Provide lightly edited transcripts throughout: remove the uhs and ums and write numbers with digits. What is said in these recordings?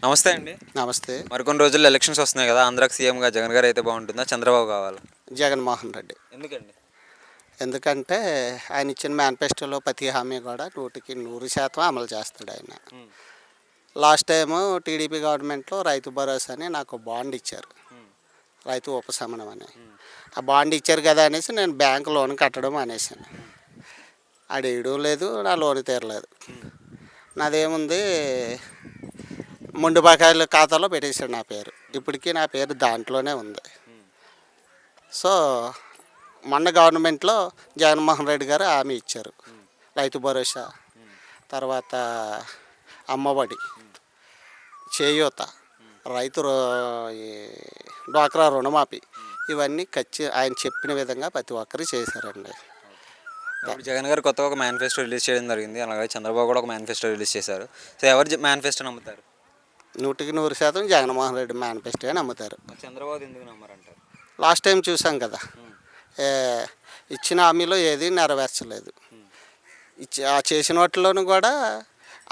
నమస్తే అండి. నమస్తే. మరికొన్ని రోజుల్లో ఎలక్షన్స్ వస్తున్నాయి కదా! ఆంధ్రాకి సీఎంగా జగన్ గారు అయితే బాగుంటుందా? చంద్రబాబు కావాలా? జగన్మోహన్ రెడ్డి. ఎందుకండి? ఎందుకంటే ఆయన ఇచ్చిన మేనిఫెస్టోలో ప్రతి హామీ కూడా 100% అమలు చేస్తాడు ఆయన. హ్మ్. లాస్ట్ టైము టీడీపీ గవర్నమెంట్లో రైతు భరోసా అని నాకు బాండ్ ఇచ్చారు. హ్మ్. రైతు ఉపశమనం అని. హ్మ్. ఆ బాండ్ ఇచ్చారు కదా అనేసి నేను బ్యాంక్ లోన్ కట్టడం మానేశాను. ఆడేయడం లేదు, నా లోన్ తీరలేదు. హ్మ్. నాదేముంది, మొండి బకాయిల ఖాతాలో పెట్టేశాడు నా పేరు. ఇప్పటికీ నా పేరు దాంట్లోనే ఉంది. హ్మ్. సో మొన్న గవర్నమెంట్లో జగన్మోహన్ రెడ్డి గారు హామీ ఇచ్చారు. హ్మ్. రైతు భరోసా, హ్మ్. తర్వాత అమ్మఒడి, హ్మ్. చేయూత, హ్మ్. రైతు ఈ డ్వాక్రా రుణమాఫీ, హ్మ్. ఇవన్నీ ఆయన చెప్పిన విధంగా ప్రతి ఒక్కరు చేశారండి. ఇప్పుడు జగన్ గారు కొత్తగా ఒక మేనిఫెస్టో రిలీజ్ చేయడం జరిగింది. అలాగే చంద్రబాబు కూడా ఒక మేనిఫెస్టో రిలీజ్ చేశారు. సో ఎవరు మేనిఫెస్టో నమ్ముతారు? 100% జగన్మోహన్ రెడ్డి మేనిఫెస్టో నమ్ముతారు. మరి చంద్రబాబు ఎందుకు నమ్మరంటారు? లాస్ట్ టైం చూసాం కదా, హ్మ్. ఏ, ఇచ్చిన హామీలో ఏది నెరవేర్చలేదు. హ్మ్. చేసిన వాటిలోనూ కూడా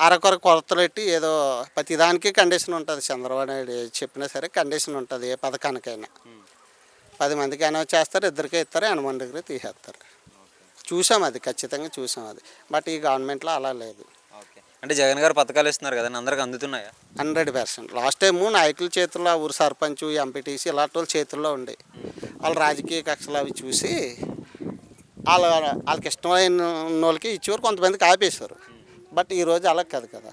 అరకొర కొలతలు పెట్టి ఏదో ప్రతిదానికి కండిషన్ ఉంటుంది. చంద్రబాబు నాయుడు ఏది చెప్పినా సరే కండిషన్ ఉంటుంది. ఏ పథకానికైనా హ్మ్. 10 మందికి అనౌన్స్ చేస్తారు, ఇద్దరికే ఇస్తారు, 8 దగ్గర తీసేస్తారు. ఓకే. చూసాం, అది ఖచ్చితంగా చూసాం అది. బట్ ఈ గవర్నమెంట్లో అలా లేదు. ఓకే. అంటే జగన్ గారు పథకాలు ఇస్తున్నారు కదండీ! అందరికి అందుతున్నాయా? 100%. లాస్ట్ టైము నాయకుల చేతుల్లో, ఆ ఊరు సర్పంచ్, ఎంపీటీసీ ఇలాంటి వాళ్ళ చేతుల్లో ఉండే హ్మ్. వాళ్ళ రాజకీయ కక్షలు అవి చూసి హ్మ్. వాళ్ళకి ఇష్టమైన వాళ్ళకి ఇచ్చేవారు, కొంతమందికి ఆపేశారు. హ్మ్. బట్ ఈరోజు అలా కాదు కదా.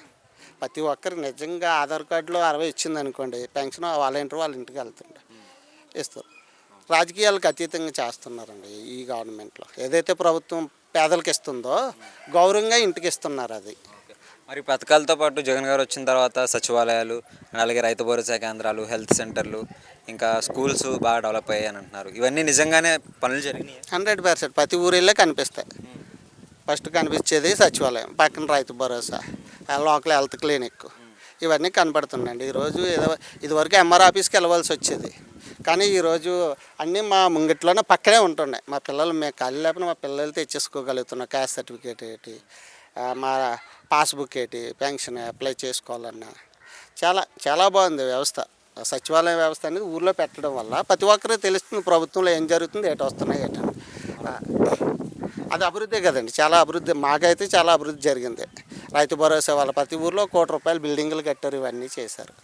ప్రతి ఒక్కరికి నిజంగా ఆధార్ కార్డులో 60 ఇచ్చింది అనుకోండి, పెన్షన్ వాళ్ళ ఇంటికి వెళ్తుండే హ్మ్. ఇస్తారు. రాజకీయాలకు అతీతంగా చేస్తున్నారండి ఈ గవర్నమెంట్లో. ఏదైతే ప్రభుత్వం పేదలకు ఇస్తుందో గౌరవంగా ఇంటికి ఇస్తున్నారు అది. ఓకే. మరి పథకాలతో పాటు జగన్ గారు వచ్చిన తర్వాత సచివాలయాలు, అలాగే రైతు భరోసా కేంద్రాలు, హెల్త్ సెంటర్లు, ఇంకా స్కూల్స్ బాగా డెవలప్ అయ్యాయని అంటున్నారు. ఇవన్నీ నిజంగానే పనులు జరిగినాయా? 100% ప్రతి ఊరిలో కనిపిస్తాయి. హ్మ్. ఫస్ట్ కనిపించేది సచివాలయం, పక్కన రైతు భరోసా, హ్మ్. లోకల్ హెల్త్ క్లినిక్, హ్మ్. ఇవన్నీ కనపడుతున్నాయండి. ఈరోజు ఏదో ఇదివరకు ఎంఆర్ ఆఫీస్కి వెళ్ళవలసి వచ్చేది, కానీ ఈరోజు అన్నీ మా ముంగిట్లోనే పక్కనే ఉంటున్నాయి. మా పిల్లలు, మేము ఖాళీ లేకపోయినా మా పిల్లలు తెచ్చేసుకోగలుగుతున్నాం. క్యాస్ట్ సర్టిఫికేట్ ఏంటి, మా పాస్బుక్ ఏంటి, పెన్షన్ అప్లై చేసుకోవాలన్నా చాలా చాలా బాగుంది వ్యవస్థ. సచివాలయం వ్యవస్థ అనేది ఊర్లో పెట్టడం వల్ల ప్రతి ఒక్కరికి తెలుస్తుంది ప్రభుత్వంలో ఏం జరుగుతుంది, ఏటి వస్తున్నాయి ఏంటని. ఆ, అది అభివృద్ధి కదండి, చాలా అభివృద్ధి. మాకైతే చాలా అభివృద్ధి జరిగింది. రైతు భరోసా వల్ల ప్రతి ఊర్లో ₹1,00,00,000 బిల్డింగులు కట్టారు, ఇవన్నీ చేశారు.